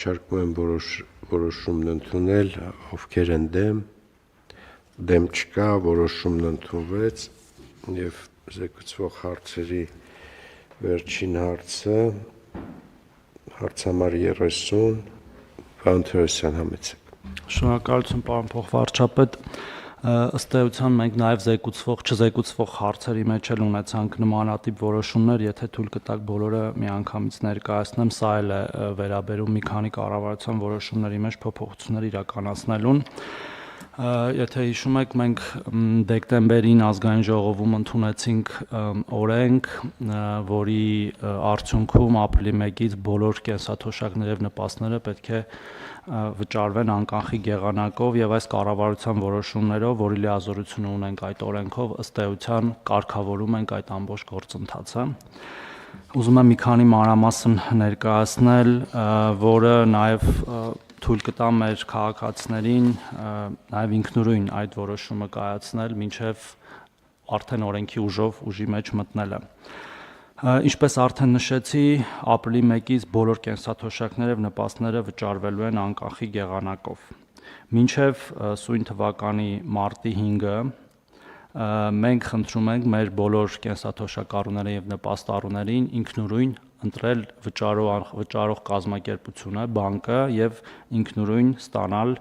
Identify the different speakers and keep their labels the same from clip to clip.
Speaker 1: Շարքում եմ որոշումն ընդունել, ովքեր են դեմ չկա, որոշումն ընդունվեց եւ զեկուցվող հարցերի վերջին հարցը հարցամար 30 Վահան Թորոսյան համեցեք։
Speaker 2: Շնորհակալություն պարոն փոխվարչապետ, ըստ էության մենք նաև չզեկուցվող հարցերի մեջ էլ ունեցանք նմանատիպ որոշումներ, եթե թույլ կտաք բոլորը միանգամից ներկայացնեմ, սա էլ է վերաբերում մի քանի կառավարության որոշումների մեջ փոփոխություններ իրականացնելուն։ Եթե հիշում եք, մենք դեկտեմբերին ազգային ժողովում ընդունեցինք օրենք, որի արդյունքում ապրիլի 1-ից բոլոր կենսաթոշակներ եւ նպաստները պետք է վճարվեն անկանխիկ եղանակով եւ այս կառավարության որոշումներով, որի լիազորությունը ունենք այդ օրենքով, ըստ էության կարգավորում ենք այդ ամբողջ գործընթացը։ Ուզում եմ մի քանի մանրամասն ներկայացնել, որը նաեւ թույլ կտա մեր քաղաքացիներին նաեւ ինքնուրույն այդ որոշումը կայացնել, մինչեւ արդեն օրենքի ուժի մեջ մտնելը։ Ինչպես արդեն նշեցի, ապրիլի 1-ից բոլոր կենսաթոշակները եւ նպաստները վճարվելու են անկանխիկ եղանակով։ Մինչեւ սույն թվականի մարտի 5-ը մենք խնդրում ենք մեր բոլոր կենսաթոշակառուներին եւ նպաստառուներին ինքնուրույն ընտրել վճարող կազմակերպությունը, բանկը եւ ինքնուրույն ստանալ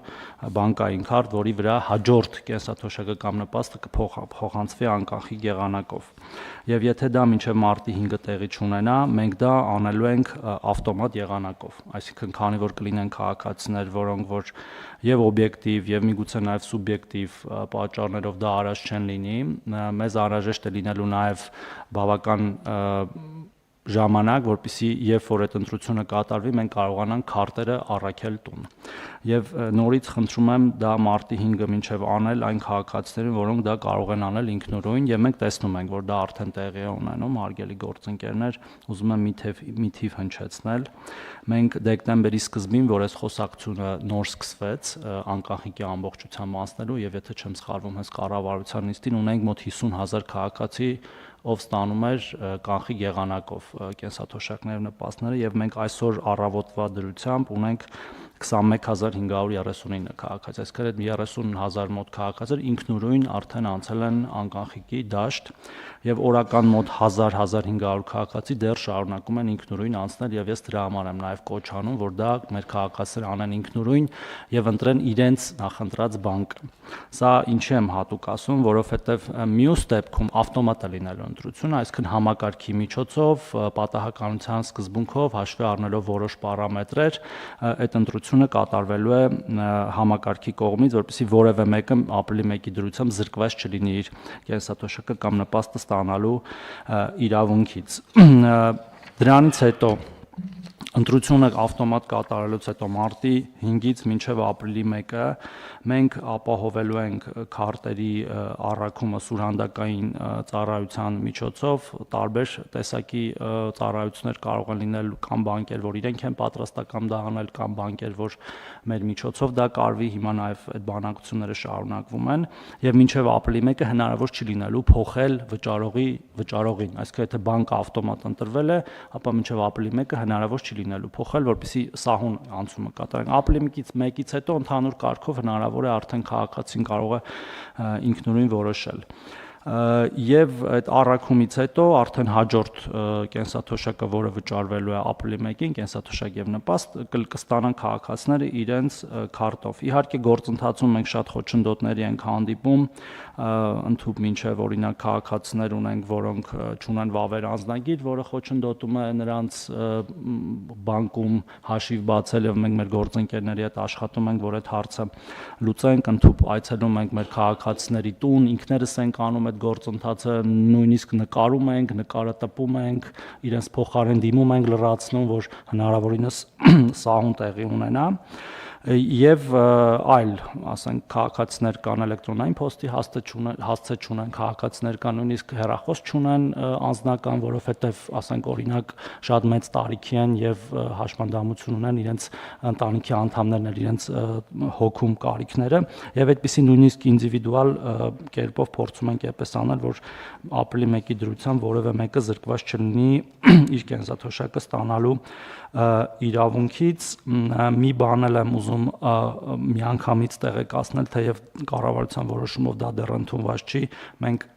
Speaker 2: բանկային քարտ, որի վրա հաջորդ կենսաթոշակը կամ նպաստը կփոխանցվի անկանխիկ եղանակով։ Եվ եթե դա մինչև մարտի 5-ը տեղի չունենա, մենք դա անելու ենք ավտոմատ եղանակով։ Այսինքն, քանի որ կլինեն քաղաքացիներ, որոնք որ եւ օբյեկտիվ եւ միգուցե նաեւ սուբյեկտիվ պատճառներով դա արած չեն լինի, մեզ անհրաժեշտ է լինելու նաեւ բավական ժամանակ, որպեսզի երբ որ այդ ընտրությունը կատարվի, մենք կարողանանք քարտերը առաքել տուն։ Եվ նորից խնդրում եմ դա մարտի 5-ը մինչև անել այն քաղաքացիներին, որոնք դա կարող են անել ինքնուրույն, եւ մենք տեսնում ենք, որ դա արդեն տեղի է ունենում, հարգելի գործընկերներ, ուզում եմ մի թիվ հնչեցնել։ Մենք դեկտեմբերի սկզբին, որ այս խոսակցությունը նոր սկսվեց անկանխիկի ամբողջությամբ անցնելու, եւ եթե չեմ սխալվում, հենց կառավարության նիստին ունենք մոտ 50,000 քաղաքացի, ով ստանում էր կանխիկ եղանակով կենսաթոշակներ նպաստները, եւ մենք այսօր առավոտվա դրությամբ ունենք 21539 քաղաքացի, այսինքն այդ 30,000 մոտ քաղաքացիներ ինքնուրույն արդեն անցել են անկանխիկի դաշտ, եւ օրական մոտ 1000-1500 քաղաքացի դեռ շարունակում են ինքնուրույն անցնել, եւ ես դրա համար եմ նաեւ կոչ անում, որ դա մեր քաղաքացիները անեն ինքնուրույն եւ ընտրեն իրենց նախընտրած բանկը։ Սա ինչի եմ հատուկ ասում, որովհետեւ մյուս դեպքում ավտոմատ է լինելու ընտրությունը, այսինքն համակարգի միջոցով, պատահականության սկզբունքով, հաշվի առնելով որոշ պարամետրեր, այդ ընտրությունը կատարվելու է համակարգի կողմից, որպեսզի որևէ մեկը ապրիլի 1-ի դրությամբ զրկված չլինի իր կենսաթոշակը կամ նպաստը ստանալու իրավունքից։ Դրանից հետո ընտրությունը ավտոմատ կատարելուց հետո մարտի 5-ից մինչև ապրիլի 1-ը մենք ապահովելու ենք քարտերի առաքումը սուրհանդակային ծառայության միջոցով, տարբեր տեսակի ծառայություններ կարող են լինել կամ բանկեր, որ իրենք են պատրաստական դա անել, կամ բանկեր, որ մեր միջոցով դա կարվի, հիմա նաև այդ բանակցությունները շարունակվում են, եւ մինչև ապրիլի 1-ը հնարավոր չի լինելու փոխել վճարողին, այսինքն եթե բանկը ավտոմատ ընտրվել է, ապա մինչև ապրիլի 1-ը հնարավոր չի լինելու փոխել, որպեսզի սահուն անցումը կատարենք։ Ապրիլի 1-ից հետո ընդհանուր կարգով հնարավոր է արդեն քաղաքացին կարող է ինքնուրույն որոշել։ Եվ այդ առաքումից հետո արդեն հաջորդ կենսաթոշակը, որը վճարվելու է ապրիլի 1-ին, կենսաթոշակ եւ նպաստ կստանան քաղաքացիները իրենց քարտով։ Իհարկե գործընթացում մենք շատ խոչընդոտների ենք հանդիպում, ընդհուպ մինչև օրինակ քաղաքացիներ ունենք, որոնք չունեն վավեր անձնագիր, որը խոչընդոտում է նրանց բանկում հաշիվ բացել, եւ մենք մեր գործընկերների հետ աշխատում ենք, որ այդ հարցը լուծենք, ընդհուպ այցելում ենք մեր քաղաքացիների տուն, ինքներս ենք անում այդ գործընթացը, նույնիսկ նկարում ենք, նկարատպում ենք, իրենց փոխարեն դիմում ենք, լրացնում, որ հնարավորինս սահուն տեղի ունենա։ եւ այլ, ասենք, քաղաքացիներ կան էլեկտրոնային փոստի հասցե չունեն, քաղաքացիներ կան նույնիսկ հեռախոս չունեն անձնական, որովհետեւ, ասենք, օրինակ շատ մեծ տարիքի են եւ հաշմանդամություն ունեն իրենց ընտանիքի անդամներն են իրենց հոգում կարիքները եւ այդպիսի նույնիսկ ինդիվիդուալ կերպով փորձում ենք այդպես անել, որ ապրիլի 1-ի դրությամբ որևէ մեկը զրկված չլինի իր կենսաթոշակը ստանալու իրավունքից։ Մի բան էլ եմ ուզում միանգամից տեղեկացնել, թեև կառավարության որոշումով դա դեռ ընդունված չի, մենք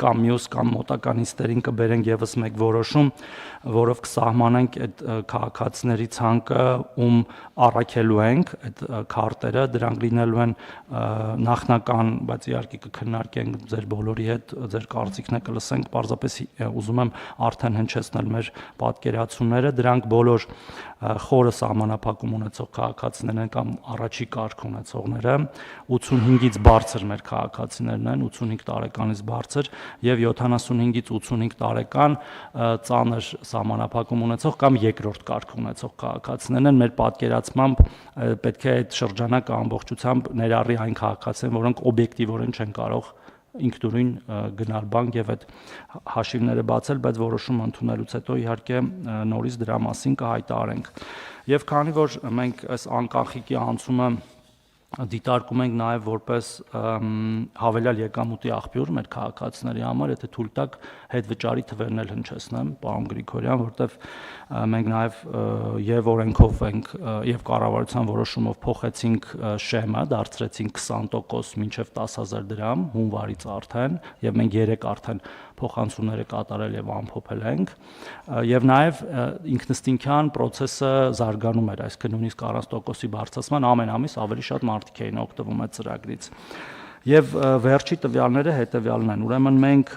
Speaker 2: կամ մյուս կամ մոտակա նիստերին կբերենք եւս մեկ որոշում, որով կսահմանենք այդ քաղաքացիների ցանկը, ում առաքելու ենք այդ քարտերը, դրանք լինելու են նախնական, բայց իհարկե կքննարկենք ձեր բոլորի հետ, ձեր կարծիքն է կլսենք, պարզապես ուզում եմ արդեն հնչեցնել մեր պատկերացումները, դրանք բոլոր խորը սահմանափակում ունեցող քաղաքացիներն են կամ առաջի կարգ ունեցողները, 85-ից բարձր մեր քաղաքացիներն են, 85 տարեկանից բարձր եւ 75-ից 85 տարեկան ծանր սահմանափակում ունեցող կամ երկրորդ կարգ ունեցող քաղաքացիներն են։ Մեր պատկերացմամբ պետք է այդ շրջանակը ամբողջությամբ ներառի այն քաղաքացիներն, որոնք օբյեկտիվորեն չեն կարող ինքնուրույն գնալ բանկ եւ այդ հաշիվները բացել, բայց որոշումը ընդունելուց հետո իհարկե նորից դրա մասին կհայտարարենք։ Եվ քանի որ մենք այս անկախիկի անցումը դիտարկում ենք նաև որպես հավելյալ եկամուտի աղբյուր մեր քաղաքացիների համար, եթե թույլ տաք հետվճարի թվերն էլ հնչեցնեմ, պարոն Գրիգորյան, որտեվ մենք նաև եւ օրենքով ենք եւ կառավարության որոշումով փոխեցինք շեմը, դարձրեցինք 20% մինչեւ 10,000 դրամ հունվարից արդեն, եւ մենք 3 արդեն փոխանցումները կատարել եւ ամփոփել ենք, եւ նաեւ ինքնըստինքյան process-ը զարգանում էր, այսինքն նույնիսկ 40%-ի բարձրացման ամեն ամիս ավելի շատ մարդիկ էին օգտվում այդ ծրագրից։ Եվ վերջի տվյալները հետեւյալն են։ Ուրեմն մենք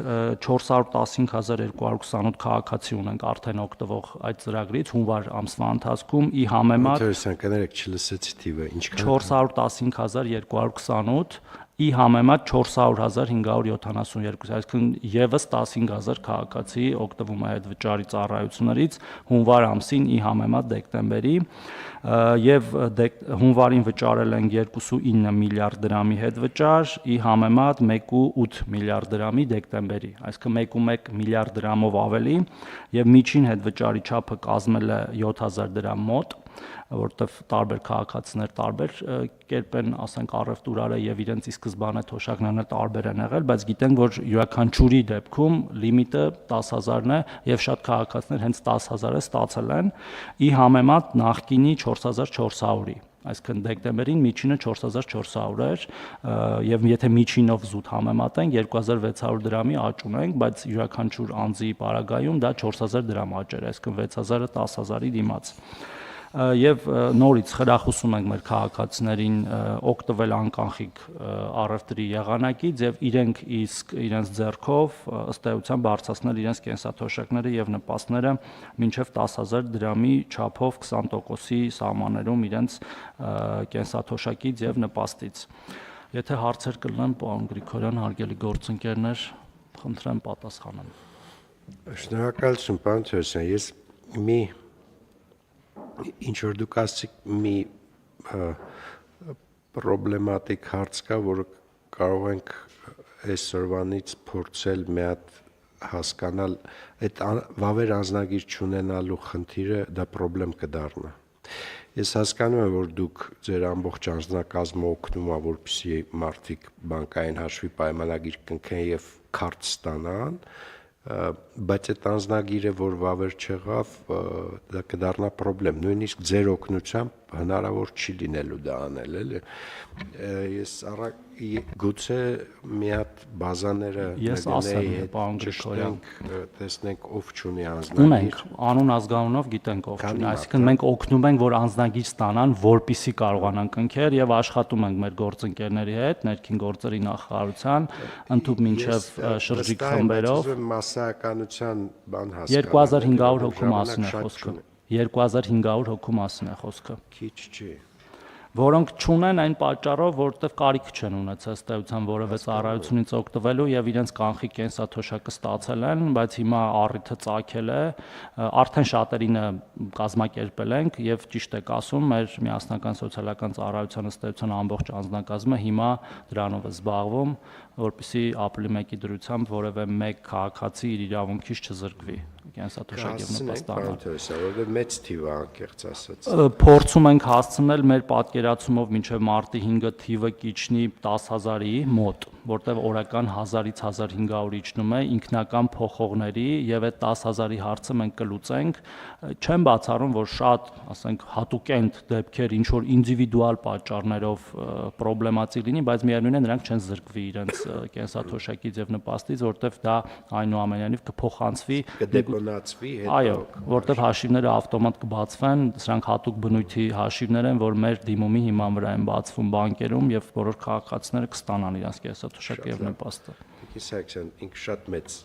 Speaker 2: 415228 քաղաքացի ունենք արդեն օգտվող այդ ծրագրից հունվար ամսվա ընթացքում ի համեմատ
Speaker 1: կներեք չլսեցի թիվը ինչքան
Speaker 2: 415228 ի համեմատ 400,572, այսինքն եւս 15,000 քաղաքացի օգտվում է այդ վճարի ծառայություններից հունվար ամսին ի համեմատ դեկտեմբերի, եւ հունվարին վճարել են 2.9 միլիարդ դրամի հետվճար, ի համեմատ 1.8 միլիարդ դրամի դեկտեմբերի, այսինքն 1.1 միլիարդ դրամով ավելի, եւ միջին հետվճարի չափը կազմել է 7,000 դրամ մոտ, որտեվ տարբեր քաղաքացիներ տարբեր կերպ են, ասենք, առևտուրարը եւ իրենց ի սկզբանե թոշակներն տարբեր են եղել, բայց գիտենք, որ յուրաքանչյուրի դեպքում լիմիտը 10,000-ն է եւ շատ քաղաքացիներ հենց 10,000-ը ստացել են, ի համեմատ նախկինի 4,400-ի, այսինքն դեկտեմբերին միջինը 4,400 էր եւ եթե միջինով զուտ համեմատենք 2,600 դրամի աճ ունենք, բայց յուրաքանչյուր անձի պարագայում դա 4,000 դրամ աճ էր, այսինքն 6,000-ը 10,000-ի դիմաց։ Եվ նորից խրախուսում ենք մեր քաղաքացիներին օգտվել անկանխիկ առևտրի եղանակից եւ իրենք իսկ իրենց ձեռքով ըստ էության բարձրացնել իրենց կենսաթոշակները եւ նպաստները մինչեւ 10,000 դրամի չափով 20%-ի սահմաններում իրենց կենսաթոշակից եւ նպաստից։ Եթե հարցեր կլինեն, պարոն Գրիգորյան, հարգելի գործընկերներ, խնդրեմ պատասխանեմ։
Speaker 1: Շնորհակալություն, պարոն Թերոսյան, ես ինչ որ դուք ասացիք մի պրոբլեմատիկ հարց կա, որը կարող ենք այսօրվանից փորձել մի հատ հասկանալ, այդ վավեր անձնագիր չունենալու խնդիրը դա պրոբլեմ կդառնա։ Ես հասկանում եմ, որ դուք ձեր ամբողջ անձնակազմը օգնում ա, որպեսզի մարդիկ բանկային հաշվի պայմանագիր կնքեն եւ քարտ ստանան, բայց այդ անձնագիրը, որ վավեր չեղավ, դա կդառնա պրոբլեմ, նույնիսկ ձեր օգնությամբ հնարավոր չի լինելու դա անել, էլի։ Ես գուցե մի հատ բազաները
Speaker 2: նգնեի հետ
Speaker 1: տեսնենք ով չունի անձնագիր։
Speaker 2: Ունենք, անուն ազգանունով գիտենք ով չունի, այսինքն մենք օգնում ենք, որ անձնագիր ստանան, որպիսի կարողանան կնքել եւ աշխատում ենք մեր գործընկերների հետ, ներքին գործերի նախարարության, ընդհանուր մինչեւ շրջիկ խմբերով
Speaker 1: մասսայականության բան հասկանալ։
Speaker 2: 2500 հոգու մասին է խոսքը։ 2500 հոգու մասին է խոսքը։
Speaker 1: Քիչ չի։
Speaker 2: որոնք չունեն այն պատճառով, որովհետև կարիք չեն ունեցել ըստ էության որևէ ծառայությունից օգտվելու եւ իրենց կանխիկ կենսաթոշակը ստացել են, բայց հիմա առիթը ծագել է, արդեն շատերինը կազմակերպել ենք եւ ճիշտ եք ասում, մեր միասնական սոցիալական ծառայության ըստ էության ամբողջ անձնակազմը հիմա դրանով է զբաղվում, որպեսզի ապրիլի 1-ի դրությամբ որևէ մեկ քաղաքացի իր իրավունքից չզրկվի կենսաթոշակ եւ նպաստանալ։
Speaker 1: Որովհետեւ մեծ թիվ է անկեղծ ասած։
Speaker 2: Փորձում ենք հասցնել մեր պատկերացումով մինչև մարտի 5-ը թիվը կիջնի 10,000-ի մոտ, որտեղ օրական 1000-ից 1500 իջնում է ինքնական փոխողների եւ այդ 10,000-ի հարցը մենք կլուծենք։ Չեմ բացառում, որ շատ, ասենք, հատուկենտ դեպքեր ինչ որ ինդիվիդուալ պատճառներով պրոբլեմատիկ լինի, բայց միևնույն է նրանք չեն զրկվի իրենց կենսաթոշակից եւ նպաստից, որտեղ դա այնուամենայնիվ կփոխանցվի,
Speaker 1: կդեպոնացվի հետո։
Speaker 2: Այո, որտեղ հաշիվները ավտոմատ կբացվեն, սրանք հատուկ բնույթի հաշիվներ են, որ մեր դիմումի հիման վրա են բացվում բանկերում եւ բոլոր քաղաքացիները կստանան իրենց կենսաթոշակը եւ նպաստը։
Speaker 1: Իսահակյան, ինքը շատ մեծ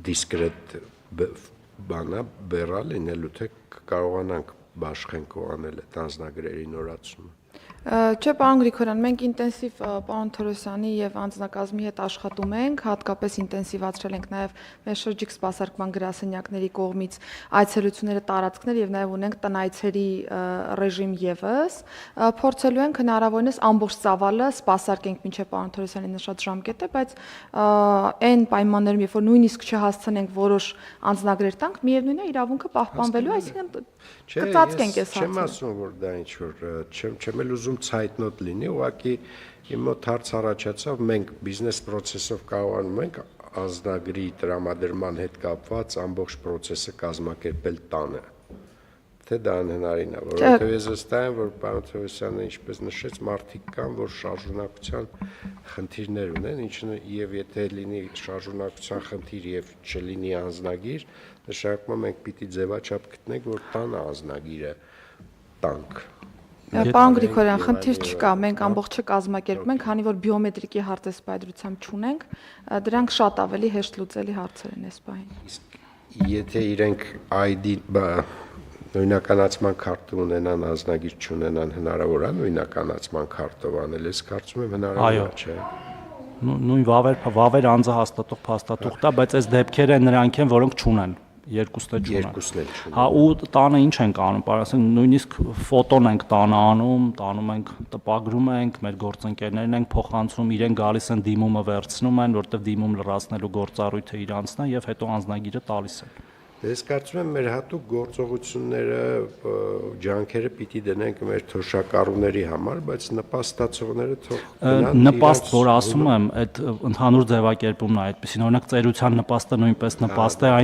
Speaker 1: դիսկրետ բանա բերալ լինելու թե կարողանանք բաշխենք ու անել այդ անձնագրերի նորացումը։
Speaker 3: Չէ, պարոն Գրիգորյան, մենք ինտենսիվ պարոն Թորոսյանի եւ անձնակազմի հետ աշխատում ենք, հատկապես ինտենսիվացրել ենք նաեւ մեր շրջիկ սպասարկման գրասենյակների կողմից այցելությունները, տարածքներ եւ նաեւ ունենք տնայցերի ռեժիմ եւս։ Փորձելու ենք հնարավորինս ամբողջ ծավալը սպասարկենք մինչեւ պարոն Թորոսյանի նշած ժամկետը, բայց այն պայմաններում, երբ որ նույնիսկ չհասցնենք որոշ անձնագրեր տանք, միևնույն է իրավունքը պահպանվելու, այսինքն կծածկենք այս հարցը։
Speaker 1: Չեմ ասում, որ դա ինչ որ չեմ էլ ուզում ցայտնոտ լինի, ուղղակի իմ մոտ հարց առաջացավ, մենք բիզնես process-ով կարողանում ենք անձնագրի տրամադրման հետ կապված ամբողջ process-ը կազմակերպել տանը։ Թե դա անհնարին է, որովհետև ես վստահ եմ, որ պարոն Թովոսյանը ինչպես նշեց, մարդիկ կան, որ շարժունակության խնդիրներ ունեն, ինչը եւ եթե լինի շարժունակության խնդիր եւ չլինի անձնագիր, նշանակում է մենք պիտի ձևաչափ գտնենք, որ տանը անձնագիրը տանք։
Speaker 3: Պարոն Գրիգորյան, խնդիր չկա, մենք ամբողջը կազմակերպում ենք, քանի որ բիոմետրիկի հարցեսպայդրությամբ չունենք, դրանք շատ ավելի հեշտ լուծելի հարցեր են այս պահին։
Speaker 1: Եթե իրենք ID նույնականացման քարտը ունենան, անձնագիր չունենան, հնարավոր է նույնականացման քարտով անել, ես կարծում եմ հնարավոր է, չէ։
Speaker 2: Նույն վավեր անձը հաստատող փաստաթուղթ է, բայց այս դեպքերը նրանք են, որոնք չունեն, երկուսն էլ չունեն։ Հա, ու տանը ինչ ենք անում, ասենք նույնիսկ ֆոտոն ենք տանը անում, տանում ենք, տպագրում ենք, մեր գործընկերներն ենք փոխանցում, իրեն գալիս են դիմումը վերցնում են, որտեղ դիմում լրացնելու գործառույթը իրանցն է եւ հետո անձնագիրը տալիս են։
Speaker 1: Ես կարծում եմ մեր հատուկ գործողությունները, ջանքերը պիտի դնենք մեր թոշակառուների համար, բայց նպաստացողները թող գնան։
Speaker 2: Նպաստ, որ ասում եմ, այդ ընդհանուր ձևակերպումն է այդպեսին, օրինակ ծերության նպաստը նույնպես նպաստ է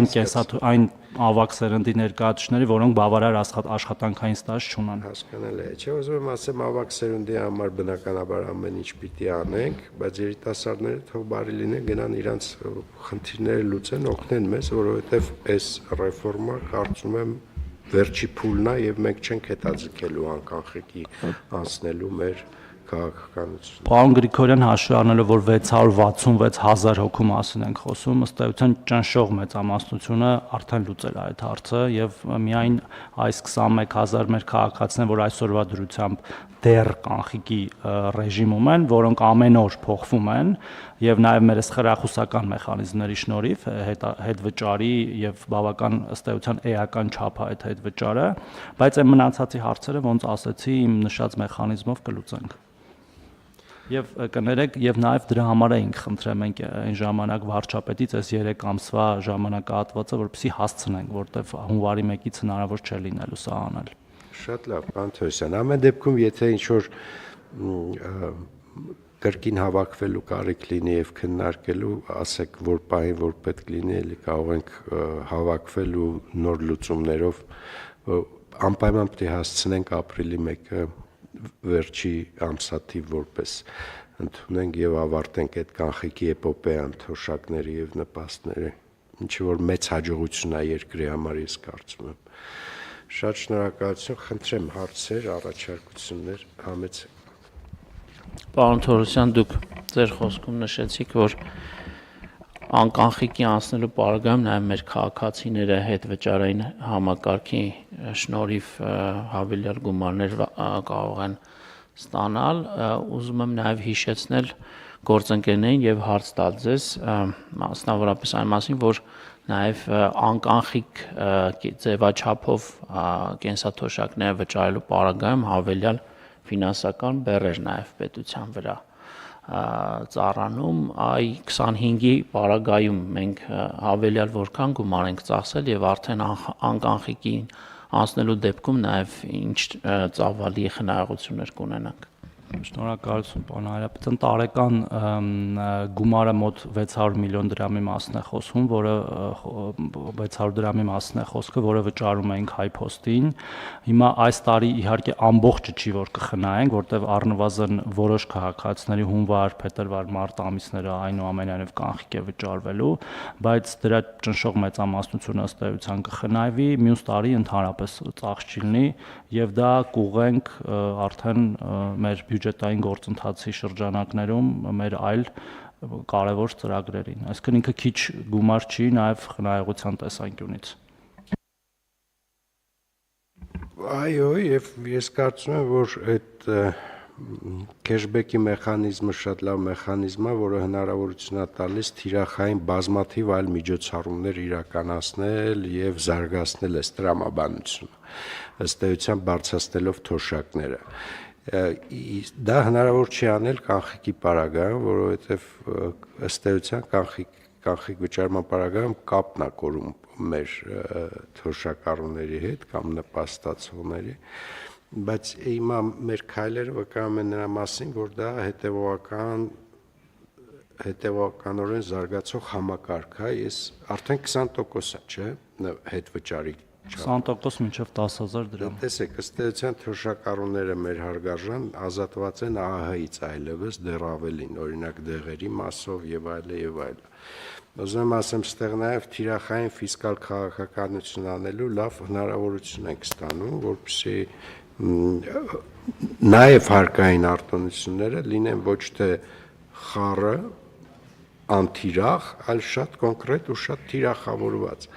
Speaker 2: այն ավակ սերնդի ներկայացուցիչների, որոնք բավարար աշխատանքային ստաժ չունեն։
Speaker 1: Հասկանալի է, չէ՞, ուզում եմ ասեմ, ավակ սերունդի համար բնականաբար ամեն ինչ պիտի անենք, բայց երիտասարդները թող բարի լինեն, գնան իրանց խնդիրները լուծեն, օգնեն մեզ, որովհետև այս ռեֆորմա կարծում եմ վերջի փուլն է եւ մենք չենք հետաձգելու անկանխիկի անցնելու մեր քաղաքականություն։
Speaker 2: Պարոն Գրիգորյան, հաշվի առնելով, որ 666,000 հոգու մասին ենք խոսում, ըստ էության ճնշող մեծամասնությունը արդեն լուծել է այդ հարցը եւ միայն այս 21,000 մեր քաղաքացիներ, որ այսօրվա դրությամբ դեռ կանխիկի ռեժիմում են, որոնք ամեն օր փոխվում են եւ նաեւ մեր խրախուսական մեխանիզմների շնորհիվ հետ վճարի եւ բավական ըստ էության էական չափ է այդ հետ վճարը, բայց այն մնացածի հարցերը ոնց ասեցի իմ նշած մեխանիզմով կլուծենք։ Եվ կներեք, եւ նաեւ դրա համար էինք խնդրել մենք այն ժամանակ վարչապետից այս 3 ամսվա ժամանակահատվածը, որպեսզի հասցնենք, որտեվ հունվարի 1-ից հնարավոր չէ լինելու սա անել։
Speaker 1: Շատ լավ, պարոն Թովոսյան, ամեն դեպքում եթե ինչ որ կրկին հավաքվելու կարիք լինի եւ քննարկելու, ասեք, որ պահին որ պետք լինի, էլի կարող ենք հավաքվել ու նոր լուծումներով անպայման պետք է հասցնենք ապրիլի 1-ը վերջի ամսաթիվ որպես ընդունենք եւ ավարտենք այդ կանխիկի էպոպեան թոշակների եւ նպաստների, ինչը որ մեծ հաջողություն է երկրի համար, ես կարծում եմ։ Շատ շնորհակալություն, խնդրեմ հարցեր, առաջարկություններ, համեցեք։
Speaker 4: Պարոն Թորոսյան, դուք ձեր խոսքում նշեցիք, որ անկախիկի անցնելու պարագայում նաև մեր քաղաքացիները հետ վճարային համակարգի շնորհիվ հավելյալ գումարներ կարող են ստանալ, ուզում եմ նաև հիշեցնել գործընկերներին եւ հարց տալ ձեզ մասնավորապես այն մասին, որ նաև անկախիկ ձևաչափով կենսաթոշակները վճարելու պարագայում հավելյալ ֆինանսական բեռեր նաև պետության վրա ծառանում, այ 25-ի պարագայում մենք հավելյալ որքան գումար ենք ծախսել եւ արդեն անկախիկին անցնելու դեպքում նաև ինչ ծավալի խնայողություններ կունենանք։
Speaker 2: Շնորհակալություն, պարոն Հայրապետյան, տարեկան գումարը մոտ 600 միլիոն դրամի մասն է խոսում, որը 600 դրամի մասն է խոսքը, որը վճարում ենք Հայփոստին։ Հիմա այս տարի իհարկե ամբողջը չի որ կխնայենք, որտեղ առնվազն որոշ քաղաքացիների հունվար, փետրվար, մարտ ամիսները այնուամենայնիվ կանխիկ է վճարվելու, բայց դրա ճնշող մեծամասնությունը ըստ էության կխնայվի, մյուս տարի ընդհանրապես ծախս չի լինի եւ դա կուղենք արդեն մեր բյուջետային գործընթացի շրջանակներում մեր այլ կարևոր ծրագրերին։ Այսինքն ինքը քիչ գումար չի նաև խնայողության տեսանկյունից։
Speaker 1: Այո, եւ ես կարծում եմ, որ այդ քեշբեքի մեխանիզմը շատ լավ մեխանիզմ է, որը հնարավորություն է տալիս թիրախային բազմաթիվ այլ միջոցառումներ իրականացնել եւ զարգացնել այս տրամաբանությունը, ըստ էության բարձրացնելով թոշակները։ Դա հնարավոր չի անել կանխիկի պարագայում, որովհետև ըստ էության կանխիկ վճարման պարագայում կապն է կորում մեր թոշակառուների հետ կամ նպաստացողների, բայց հիմա մեր քայլերը վկայում են նրա մասին, որ դա հետևականորեն զարգացող համակարգ է, ես արդեն 20% է, չէ՞, հետ վճարի
Speaker 2: 20% մինչև 10,000 դրամ։
Speaker 1: Տեսեք, ըստ էության թոշակառուները մեր հարգարժան ազատված են ԱՀՀ-ից այլևս դեռ ավելին, օրինակ դեղերի մասով եւ այլը եւ այլը։ Ուզում եմ ասեմ, ստեղ նաեւ թիրախային ֆիսկալ քաղաքականություն անելու լավ հնարավորություն ենք ստանում, որպեսզի նաեւ հարկային արտոնությունները լինեն ոչ թե խառը, անթիրախ, այլ շատ կոնկրետ ու շատ թիրախավորված։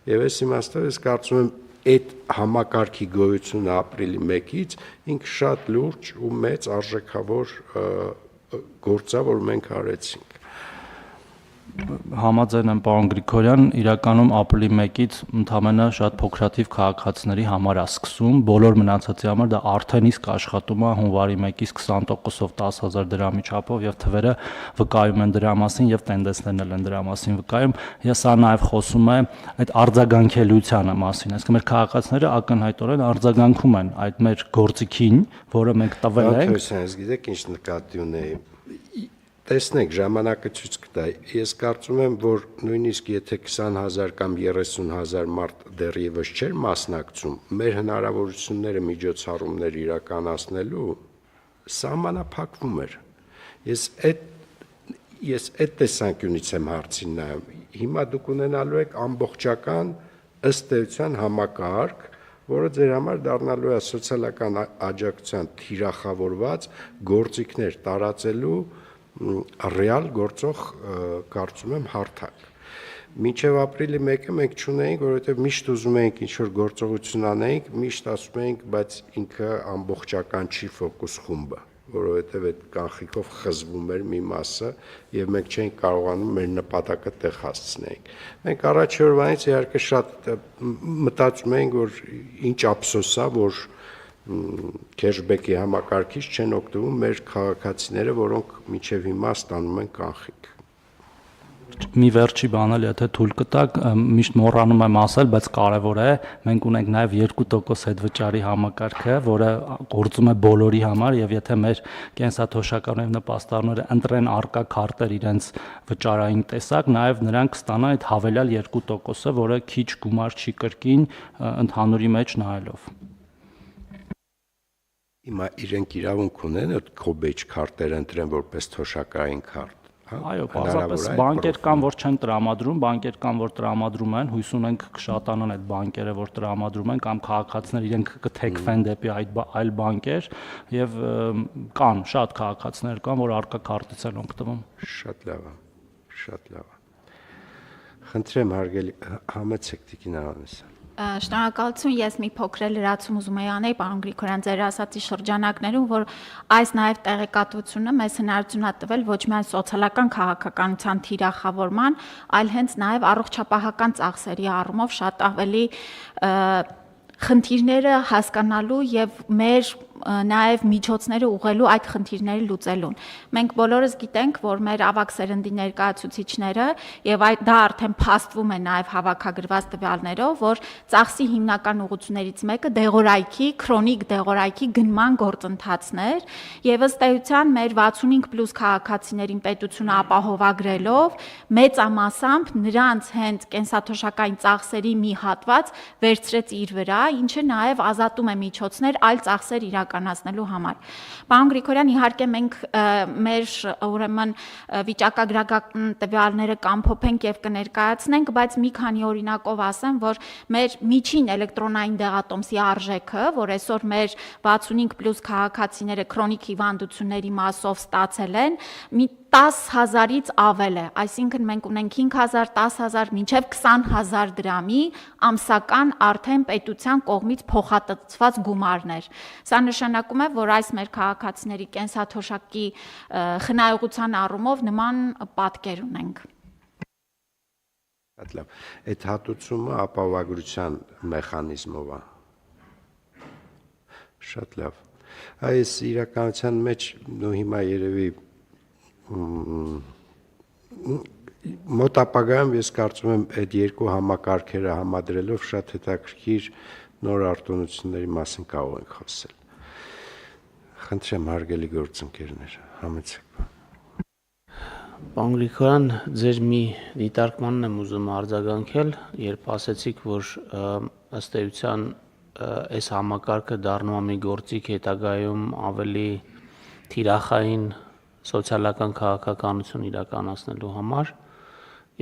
Speaker 1: Եվ այս իմաստով ես կարծում եմ այդ համակարգի գոյությունը ապրիլի 1-ից ինքը շատ լուրջ ու մեծ արժեքավոր գործ է, որ մենք արեցինք։
Speaker 2: Համաձայն եմ պարոն Գրիգորյան, իրականում ապրիլի 1-ից ընդամենը շատ փոքրաթիվ քաղաքացիների համար է սկսում, բոլոր մնացածի համար դա արդեն իսկ աշխատում է հունվարի 1-ից 20%-ով 10,000 դրամի չափով եւ թվերը վկայում են դրա մասին եւ տենդենսներն էլ են դրա մասին վկայում։ Ես սա նաեւ խոսում եմ այդ արձագանքելիությանը մասին, այսինքն մեր քաղաքացիները ակնհայտորեն արձագանքում են այդ մեր գործիքին, որը մենք տվել ենք։
Speaker 1: Ես գիտեք ինչ նկատի ունեի։ Տեսնեք, ժամանակը ցույց կտա։ Ես կարծում եմ, որ նույնիսկ եթե 20,000 կամ 30,000 մարդ դեռևս չէր մասնակցում, մեր հնարավորությունները միջոցառումներ իրականացնելու սահմանափակվում էր։ Ես այդ տեսանկյունից եմ հարցին նայում։ Հիմա դուք ունենալու եք ամբողջական ըստ էության համակարգ, որը ձեր համար դառնալու է սոցիալական աջակցության թիրախավորված գործիքներ տարածելու ռեալ գործող կարծում եմ հարթակ։ Մինչև ապրիլի 1-ը մենք չունեինք, որովհետև միշտ ուզում էինք ինչ-որ գործողություն անեինք, միշտ ասում էինք, բայց ինքը ամբողջական չի ֆոկուս խումբը, որովհետև այդ կանխիկով խզվում էր մի մասը եւ մենք չէինք կարողանում մեր նպատակը տեղ հասցնենք։ Մենք առաջի օրվանից իհարկե շատ մտածում էինք, որ ինչ ափսոս է, որ քեշբեքի համակարգից չեն օգտվում մեր քաղաքացիները, որոնք մինչև հիմա ստանում են կանխիկ։
Speaker 2: Մի վերջի բան էլ եթե թույլ կտաք, միշտ մոռանում եմ ասել, բայց կարևոր է, մենք ունենք նաև 2% հետվճարի համակարգը, որը գործում է բոլորի համար եւ եթե մեր կենսաթոշակառու նպաստառները ընտրեն արկա քարտեր իրենց վճարային տեսակ, նաև նրանք կստանան այդ հավելյալ 2%-ը, որը քիչ գումար չի կրկին ընդհանուրի մեջ նայելով։
Speaker 1: Հիմա իրենք իրավունք ունեն այդ քոբեջ քարտերը ընտրեն որպես թոշակային քարտ։
Speaker 2: Այո, պարզապես բանկեր կան, որ չեն տրամադրում, բանկեր կան, որ տրամադրում են, հույս ունենք կշատանան այդ բանկերը, որ տրամադրում են, կամ քաղաքացիներ իրենք կթեքվեն դեպի այլ բանկեր, եւ կան շատ քաղաքացիներ կան, որ արկա քարտից են օգտվում։
Speaker 1: Շատ լավ է, շատ լավ է։ Խնդրեմ հարգելի համեցեք Տիկին Անանեսյան։
Speaker 5: Շնորհակալություն, ես մի փոքր լրացում ուզում եի անել, պարոն Գրիգորյան, ձեր ասացի շրջանակներում, որ այս նաև տեղեկատվությունը մեզ հնարավորություն է տվել ոչ միայն սոցիալական քաղաքականության թիրախավորման, այլ հենց նաև առողջապահական ծախսերի առումով շատ ավելի խնդիրները հասկանալու եւ մեր նաև միջոցները ուղղելու այդ խնդիրները լուծելուն։ Մենք բոլորս գիտենք, որ մեր ավագ սերնդի ներկայացուցիչները եւ դա արդեն փաստվում է նաև հավաքագրված տվյալներով, որ ծախսի հիմնական ուղղություններից մեկը դեղորայքի, քրոնիկ դեղորայքի գնման գործընթացն էր, եւ ըստ էության մեր 65+ քաղաքացիներին պետությունը ապահովագրելով մեծամասամբ նրանց հենց կենսաթոշակային ծախսերի մի հատված վերցրեց իր վրա, ինչը նաև ազատում է միջոցներ այլ ծախսեր իրականացնելու համար։ Պարոն Գրիգորյան, իհարկե մենք մեր ուրեմն վիճակագրական տվյալները կամփոփենք եւ կներկայացնենք, բայց մի քանի օրինակով ասեմ, որ մեր միջին էլեկտրոնային դեղատոմսի արժեքը, որ այսօր մեր 65+ քաղաքացիները քրոնիկ հիվանդությունների մասով ստացել են, մի 10,000-ից ավել է, այսինքն մենք ունենք 5,000, 10,000 մինչև 20,000 դրամի ամսական արդեն պետության կողմից փոխհատուցված գումարներ։ Սա նշանակում է, որ այս մեր քաղաքացիների կենսաթոշակի խնայողության առումով նման պատկեր ունենք։
Speaker 1: Շատ լավ։ Այդ հատուցումը ապահովագրության մեխանիզմով է։ Շատ լավ։ Այս իրականության մեջ նո հիմա երևի մոտ ապագայում ես կարծում եմ այդ երկու համակարգերը համադրելով շատ հետաքրքիր նոր արտոնությունների մասին կարող ենք խոսել։ Խնդրեմ հարգելի գործընկերներ, համեցեք։
Speaker 4: Պարոն Գրիգորյան, ձեր մի դիտարկմանն եմ ուզում արձագանքել, երբ ասացիք, որ ըստ էության այս համակարգը դառնում է մի գործիք հետագայում ավելի թիրախային սոցիալական քաղաքականություն իրականացնելու համար։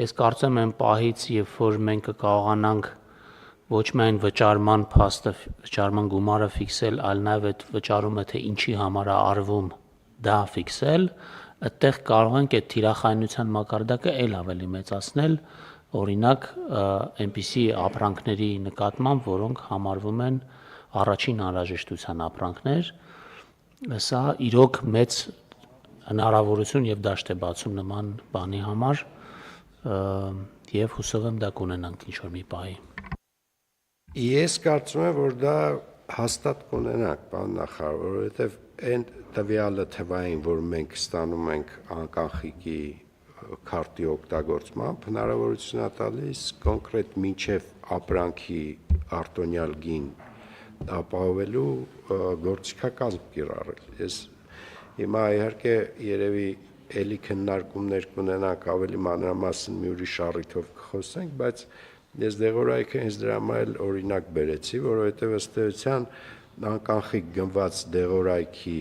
Speaker 4: Ես կարծում եմ պահից, երբ որ մենք կկարողանանք ոչ միայն վճարման փաստը, վճարման գումարը ֆիքսել, այլ նաև այդ վճարումը թե ինչի համար է արվում, դա ֆիքսել, այդտեղ կարող ենք այդ թիրախայնության մակարդակը ել ավելի մեծացնել, օրինակ այնպիսի ապրանքների նկատմամբ, որոնք համարվում են առաջին անհրաժեշտության ապրանքներ, սա իրոք մեծ հնարավորություն եւ դաշտ է բացում նման բանի համար եւ հուսով եմ դա կունենանք ինչ-որ մի պահի։
Speaker 1: Ես կարծում եմ, որ դա հաստատ կունենանք, պարոն նախարար, որովհետեւ այն տվյալը թվային, որ մենք ստանում ենք անկանխիկի քարտի օգտագործմամբ, հնարավորություն է տալիս կոնկրետ մինչև ապրանքի արտոնյալ գին ապահովելու գործիքակազմ կիրառել։ Ես հիմա իհարկե երևի էլի քննարկումներ կունենանք ավելի մանրամասն մի ուրիշ առիթով կխոսենք, բայց ես դեղորայքը հենց դրա համար էլ օրինակ բերեցի, որովհետև ըստ էության անկանխիկ գնված դեղորայքի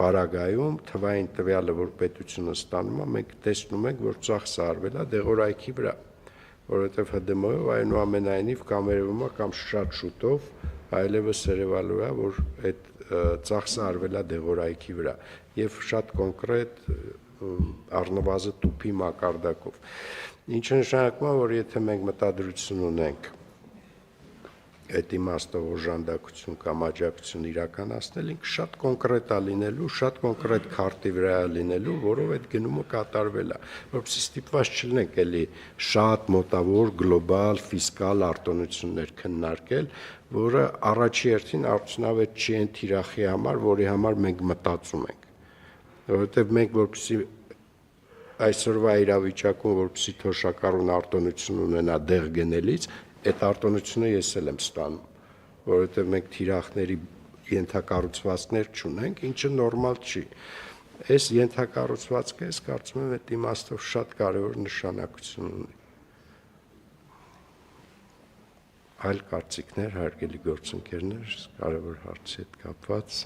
Speaker 1: պարագայում թվային տվյալը, որ պետությունը ստանում է, մենք տեսնում ենք, որ ծախսը արվել է դեղորայքի վրա, որովհետև ՀԴՄ-ով այնուամենայնիվ կամ երևում է կամ շատ շուտով այլևս երևալու է, որ այդ ծախսը արվել է դեղորայքի վրա եւ շատ կոնկրետ առնվազն տուփի մակարդակով։ Ինչը նշանակում է, որ եթե մենք մտադրություն ունենք այդ իմաստով օժանդակություն կամ աջակցություն իրականացնել, ինքը շատ կոնկրետ է լինելու, շատ կոնկրետ քարտի վրա է լինելու, որով այդ գնումը կատարվել է, որովհետեւ ստիպված չլինենք էլի շատ մոտավոր գլոբալ ֆիսկալ արտոնություններ քննարկել, որը առաջի հերթին արդյունավետ չի այն թիրախի համար, որի համար մենք մտածում ենք, որովհետեւ մենք որպեսզի այսօրվա իրավիճակում որպեսզի թոշակառուն արտոնություն ունենա դեղ գնելից, այդ արտոնությունը ես էլ եմ ստանում, որովհետև մենք թիրախների ենթակառուցվածքներ չունենք, ինչը նորմալ չի։ Այս ենթակառուցվածքը ես կարծում եմ այդ իմաստով շատ կարևոր նշանակություն ունի։ Այլ կարծիքներ, հարգելի գործընկերներ, կարևոր հարցի հետ կապված։